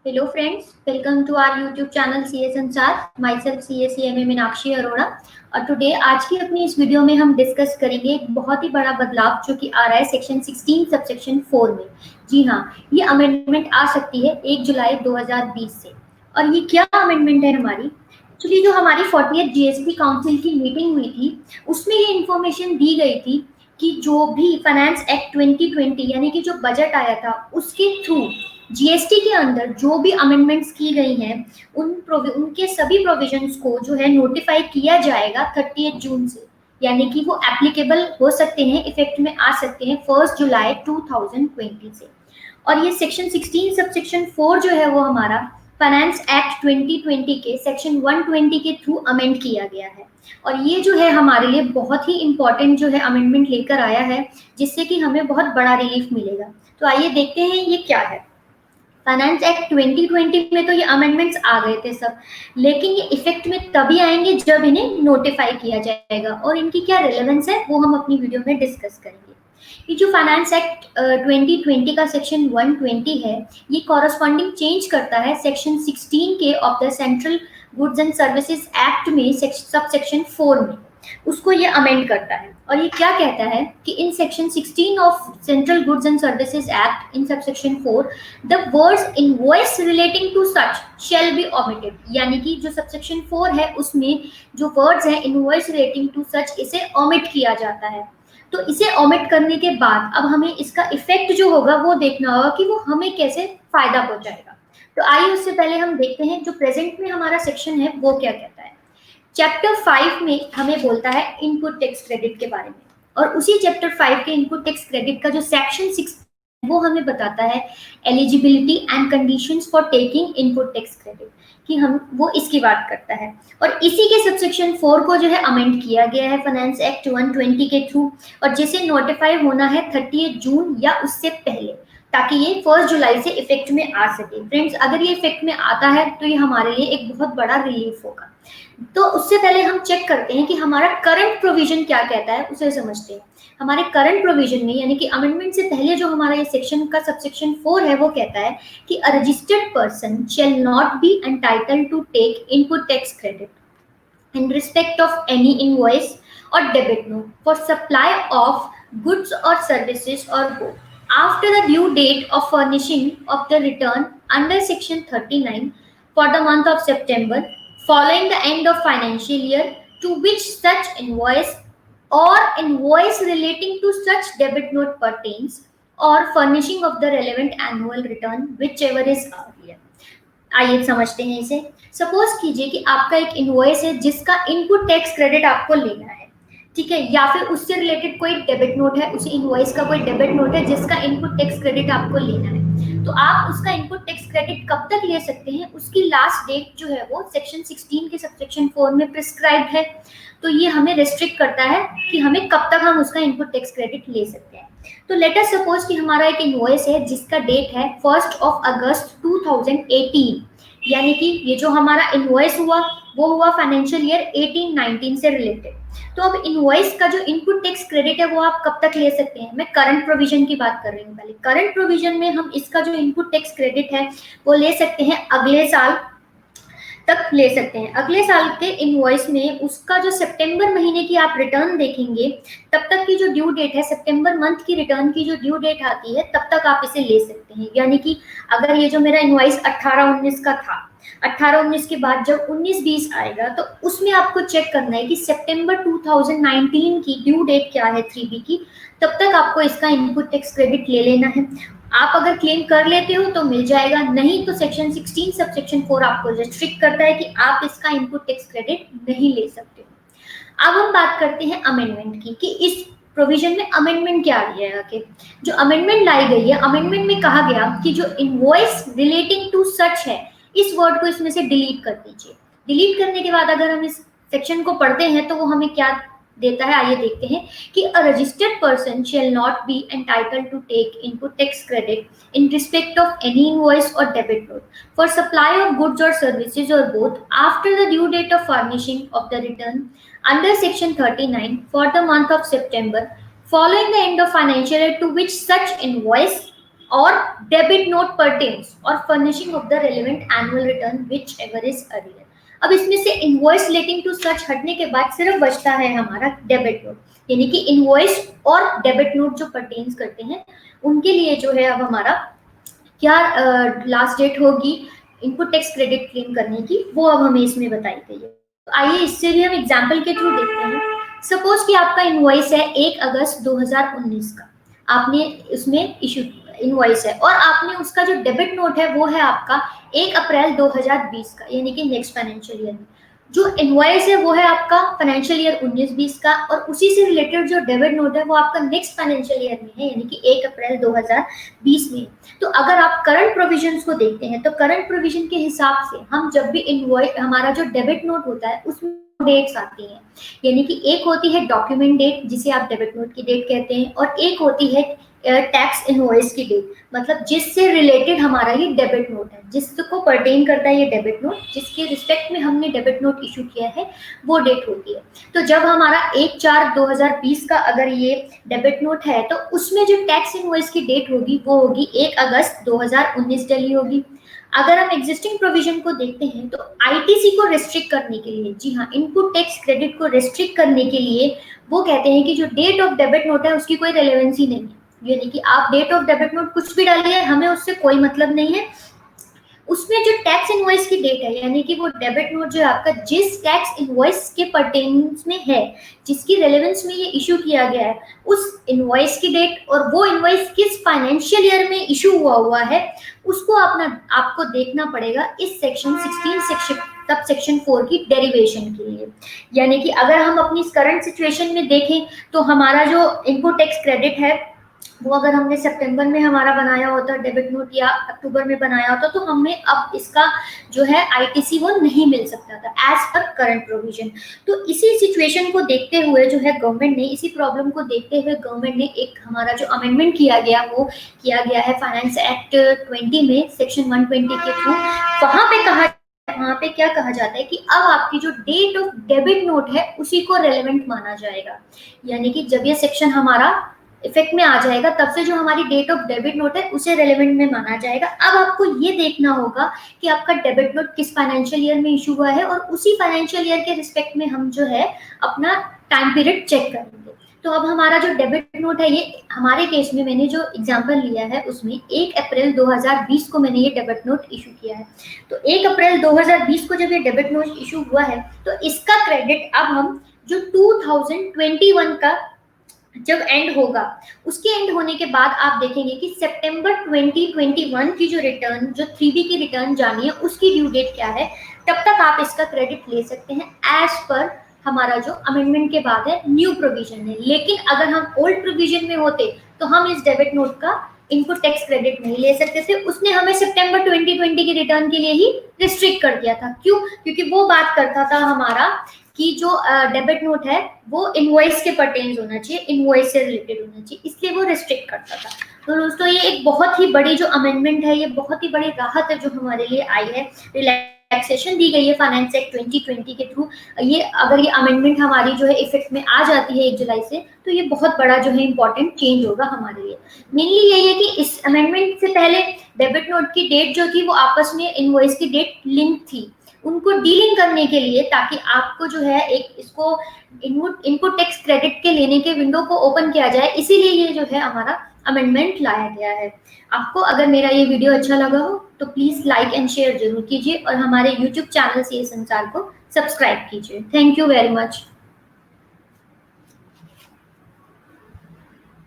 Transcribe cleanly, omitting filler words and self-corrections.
Hello friends, welcome to our YouTube channel CS Ansar. Myself CACMA Meenakshi Arora और today आज की अपनी इस वीडियो में हम डिस्कस करेंगे एक बहुत ही बड़ा बदलाव जो कि आ रहा है सेक्शन 16 सब सेक्शन 4 में। जी हाँ, ये अमेंडमेंट आ सकती है 1 जुलाई 2020 से। और ये क्या अमेंडमेंट है हमारी? एक्चुअली जो हमारी 40th जीएसटी काउंसिल की मीटिंग हुई थी उसमें ये इन्फॉर्मेशन दी गई थी कि जो भी फाइनेंस एक्ट 2020 यानी कि जो बजट आया था उसके थ्रू जीएसटी के अंदर जो भी अमेंडमेंट्स की गई हैं उनके सभी प्रोविजंस को जो है नोटिफाई किया जाएगा 30 जून से, यानी कि वो एप्लीकेबल हो सकते हैं, इफेक्ट में आ सकते हैं 1 जुलाई 2020 से। और ये सेक्शन 16 सब सेक्शन 4 जो है वो हमारा फाइनेंस एक्ट 2020 के सेक्शन 120 के थ्रू अमेंड किया गया है। और ये जो है हमारे लिए बहुत ही इंपॉर्टेंट जो है अमेंडमेंट लेकर आया है, जिससे कि हमें बहुत बड़ा रिलीफ मिलेगा। तो आइए देखते हैं ये क्या है। फाइनेंस एक्ट 2020 में तो ये अमेंडमेंट्स आ गए थे सब, लेकिन ये इफेक्ट में तभी आएंगे जब इन्हें नोटिफाई किया जाएगा। और इनकी क्या रिलेवेंस है वो हम अपनी वीडियो में डिस्कस करेंगे। ये जो फाइनेंस एक्ट 2020 का सेक्शन 120 है, ये कॉरस्पॉन्डिंग चेंज करता है सेक्शन 16 के of the central goods and services act में सब सेक्शन 4 में। उसको ये अमेंड करता है और ये क्या कहता है कि in section 16 of central goods and services act in sub section 4 the words invoice relating to such shall be omitted. यानी कि जो सबसेक्शन 4 है उसमें जो वर्ड्स है इनवॉइस रिलेटिंग टू सच, इसे ओमिट किया जाता है। तो इसे ओमिट करने के बाद अब हमें इसका इफेक्ट जो होगा वो देखना होगा कि वो हमें कैसे फायदा पहुंचाएगा। तो आइए उससे पहले हम देखते हैं जो प्रेजेंट में हमारा सेक्शन है वो क्या कहता है। चैप्टर 5 में हमें बोलता है इनपुट टैक्स क्रेडिट के बारे में, और उसी चैप्टर 5 के इनपुट टैक्स क्रेडिट का जो सेक्शन 6 वो हमें बताता है eligibility and conditions for taking input tax credit, कि हम वो इसकी बात करता है। और इसी के सबसेक्शन 4 को जो है अमेंड किया गया है फाइनेंस एक्ट 120 के थ्रू, और जिसे नोटिफाई होना है 30 जून या उससे पहले, ताकि ये 1 जुलाई से इफेक्ट में आ सके। फ्रेंड्स, अगर ये इफेक्ट में आता है तो ये हमारे लिए एक बहुत बड़ा रिलीफ होगा। तो उससे पहले हम चेक करते हैं कि हमारा करंट प्रोविजन क्या कहता है, उसे समझते हैं। हमारे करंट प्रोविजन में यानी कि अमेंडमेंट से पहले जो हमारा ये सेक्शन का सबसेक्शन 4 है वो कहता है कि a registered person shall not be entitled to take input tax credit in respect of any invoice or debit note for supply of goods or services or both after the due date of furnishing of the return under section 39 for the month of September following the end of financial year to which such invoice or invoice relating to such debit note pertains, or furnishing of the relevant annual return whichever is earlier। आइए समझते हैं इसे। Suppose कीजिए कि आपका एक invoice है जिसका इनपुट टैक्स क्रेडिट आपको लेना है, ठीक है, या फिर उससे रिलेटेड कोई डेबिट नोट है, उसी इनवॉइस का कोई डेबिट नोट है जिसका इनपुट टैक्स क्रेडिट आपको लेना है। तो आप उसका इनपुट टैक्स क्रेडिट कब तक ले सकते हैं, उसकी लास्ट डेट जो है वो सेक्शन 16 के सबसेक्शन 4 में प्रिस्क्राइब्ड है। तो ये हमें रेस्ट्रिक्ट करता है कि हमें कब तक हम उसका इनपुट टैक्स क्रेडिट ले सकते हैं। तो लेट अस सपोज कि हमारा एक इनवॉइस है जिसका डेट है 1 अगस्त 2018, यानी कि ये जो हमारा इनवॉइस हुआ वो हुआ फाइनेंशियल ईयर 18-19 से रिलेटेड। तो अब इनवॉइस का जो इनपुट टैक्स क्रेडिट है वो आप कब तक ले सकते हैं, मैं करंट प्रोविजन की बात कर रही हूँ। पहले करंट प्रोविजन में हम इसका जो इनपुट टैक्स क्रेडिट है वो ले सकते हैं अगले साल तक ले सकते हैं। अगले साल के इनवॉइस में उसका जो सितंबर महीने की आप रिटर्न देखेंगे तब तक की जो ड्यू डेट है, सितंबर मंथ की रिटर्न की जो ड्यू डेट आती है तब तक आप इसे ले सकते हैं। यानी कि अगर ये जो मेरा इनवॉइस 18-19 का था, 18-19 के बाद जब 19-20 आएगा तो उसमें आपको चेक करना है कि सितंबर 2019 की ड्यू डेट क्या है 3B की, तब तक आपको इसका इनपुट टैक्स क्रेडिट ले लेना है। आप अगर क्लेम कर लेते हो तो मिल जाएगा, नहीं तो सेक्शन 16 सब सेक्शन 4 आपको रेस्ट्रिक्ट करता है कि आप इसका इनपुट टैक्स क्रेडिट नहीं ले सकते हो। अब हम बात करते हैं अमेंडमेंट की, कि इस प्रोविजन में अमेंडमेंट क्या आ गया कि जो अमेंडमेंट लाई गई है, अमेंडमेंट में कहा गया कि जो इनवॉइस रिलेटिंग टू सच है, इस वर्ड को इसमें से डिलीट कर दीजिए। डिलीट करने के बाद अगर हम इस सेक्शन को पढ़ते हैं तो वो हमें क्या देता है, आइए देखते हैं कि a registered person shall not be entitled to take input tax credit in respect of any invoice और debit note for supply of goods और सर्विसेज और both after the due date of furnishing of the return under section 39 for the month of September following the end of financial year to which such invoice और debit note pertains और furnishing of the relevant annual return which ever is earlier. अब इसमें से invoice relating to सच हटने के बाद सिर्फ बचता है हमारा डेबिट नोट, यानी कि इनवॉइस और डेबिट नोट जो परटेन्स करते हैं उनके लिए जो है अब हमारा क्या लास्ट डेट होगी इनपुट टैक्स क्रेडिट क्लेम करने की, वो अब हमें इसमें बताई गई है। तो आइए इससे भी हम एग्जाम्पल के थ्रू देखते हैं। सपोज कि आपका इनवॉइस है 1 अगस्त 2019 का, आपने उसमें इशू इनवॉइस है और आपने उसका जो डेबिट नोट है वो है आपका 1 अप्रैल 2020 का, यानी कि नेक्स्ट फाइनेंशियल ईयर में। जो इनवॉइस है वो है आपका फाइनेंशियल ईयर 19-20 का और उसी से रिलेटेड जो डेबिट नोट है वो आपका नेक्स्ट फाइनेंशियल ईयर में है, यानी कि 1 अप्रैल 2020 में। तो अगर आप करंट प्रोविजंस को देखते हैं तो करंट प्रोविजन के हिसाब से हम जब भी इनवॉइस हमारा जो डेबिट नोट होता है उसमें डेट्स आती हैं, यानी कि एक होती है डॉक्यूमेंट डेट जिसे आप डेबिट नोट की डेट कहते हैं और एक होती है टैक्स इनवॉइस की डेट, मतलब जिससे रिलेटेड हमारा ये डेबिट नोट है, जिसको परटेन करता है ये डेबिट नोट, जिसके रिस्पेक्ट में हमने डेबिट नोट इशू किया है वो डेट होती है। तो जब हमारा 1/4/2020 का अगर ये डेबिट नोट है तो उसमें जो टैक्स इनवॉइस की डेट होगी वो होगी 1 अगस्त 2019 डली होगी। अगर हम एग्जिस्टिंग प्रोविजन को देखते हैं तो आईटीसी को रेस्ट्रिक्ट करने के लिए, जी हाँ, इनपुट टैक्स क्रेडिट को रेस्ट्रिक्ट करने के लिए वो कहते हैं कि जो डेट ऑफ डेबिट नोट है उसकी कोई रेलेवेंसी नहीं है, यानी कि आप डेट ऑफ डेबिट नोट कुछ भी डालिए हमें उससे कोई मतलब नहीं है। उसमें जो टैक्स इनवॉइस की डेट है, यानी कि वो डेबिट नोट जो है आपका जिस टैक्स इनवॉइस के परटेन्स में है, जिसकी रेलेवेंस में ये इशू किया गया है, उस इनवॉइस की डेट और वो इनवॉइस किस फाइनेंशियल ईयर में इशू हुआ है उसको आपको देखना पड़ेगा इस सेक्शन 16 सब सेक्शन 4 की डेरिवेशन के लिए। यानी कि अगर हम अपनी करंट सिचुएशन में देखें तो हमारा जो इनपुट टैक्स क्रेडिट है वो अगर हमने सितंबर में हमारा बनाया होता डेबिट नोट या अक्टूबर में बनाया होता तो हमें अब इसका जो है आईटीसी वो नहीं मिल सकता था एज पर करंट प्रोविजन। तो इसी सिचुएशन को देखते हुए जो है गवर्नमेंट ने, इसी प्रॉब्लम को देखते हुए गवर्नमेंट ने एक हमारा जो अमेंडमेंट किया गया वो किया गया है फाइनेंस एक्ट 20 में सेक्शन 120 के थ्रू। वहां पे क्या कहा जाता है कि अब आपकी जो डेट ऑफ डेबिट नोट है उसी को रेलेवेंट माना जाएगा, यानी कि जब ये सेक्शन हमारा इफेक्ट में आ जाएगा तब से जो हमारी डेट ऑफ डेबिट नोट है उसे रेलेवेंट में माना जाएगा। अब आपको ये देखना होगा कि आपका डेबिट नोट किस फाइनेंशियल ईयर में इशू हुआ है और उसी फाइनेंशियल ईयर के रिस्पेक्ट में हम जो है अपना टाइम पीरियड चेक करेंगे। तो अब हमारा जो डेबिट नोट है, ये हमारे केस में मैंने जो एग्जांपल लिया है उसमें 1 अप्रैल 2020 को मैंने ये डेबिट नोट इशू किया है। तो 1 अप्रैल 2020 को जब ये डेबिट नोट इशू हुआ है तो इसका क्रेडिट अब हम जो 2021 का जब एंड होगा उसके एंड होने के बाद आप देखेंगे कि सितंबर 2021 की जो रिटर्न, जो 3B की रिटर्न जानी है उसकी ड्यू डेट क्या है, तब तक आप इसका क्रेडिट ले सकते हैं एज पर हमारा जो अमेंडमेंट के बाद है न्यू प्रोविजन है। लेकिन अगर हम ओल्ड प्रोविजन में होते तो हम इस डेबिट नोट का इनपुट टैक्स क्रेडिट नहीं ले सकते थे। उसने हमें सितंबर 2020 की रिटर्न के लिए ही रिस्ट्रिक्ट कर दिया था। क्यों? क्योंकि वो बात करता था हमारा कि जो डेबिट नोट है वो इनवॉइस के परटेन्स होना चाहिए, इनवॉइस से रिलेटेड होना चाहिए, इसलिए वो रिस्ट्रिक्ट करता था। तो दोस्तों ये एक बहुत ही बड़ी जो अमेंडमेंट है, ये बहुत ही बड़ी राहत है जो हमारे लिए आई है, रिलैक्सेशन दी गई है फाइनेंस एक्ट 2020 के थ्रू। ये अगर ये अमेंडमेंट हमारी जो है इफेक्ट में आ जाती है 1 जुलाई से तो ये बहुत बड़ा जो है इंपॉर्टेंट चेंज होगा हमारे लिए। मेनली यही है कि इस अमेंडमेंट से पहले डेबिट नोट की डेट जो थी वो आपस में इनवॉइस की डेट लिंक थी, उनको डीलिंग करने के लिए, ताकि आपको जो है एक इसको इनपुट टैक्स क्रेडिट के लेने के विंडो को ओपन किया जाए, इसीलिए ये जो है हमारा अमेंडमेंट लाया गया है। आपको अगर मेरा ये वीडियो अच्छा लगा हो तो प्लीज लाइक एंड शेयर जरूर कीजिए और हमारे यूट्यूब चैनल सीए संसार को सब्सक्राइब कीजिए। Thank you very much.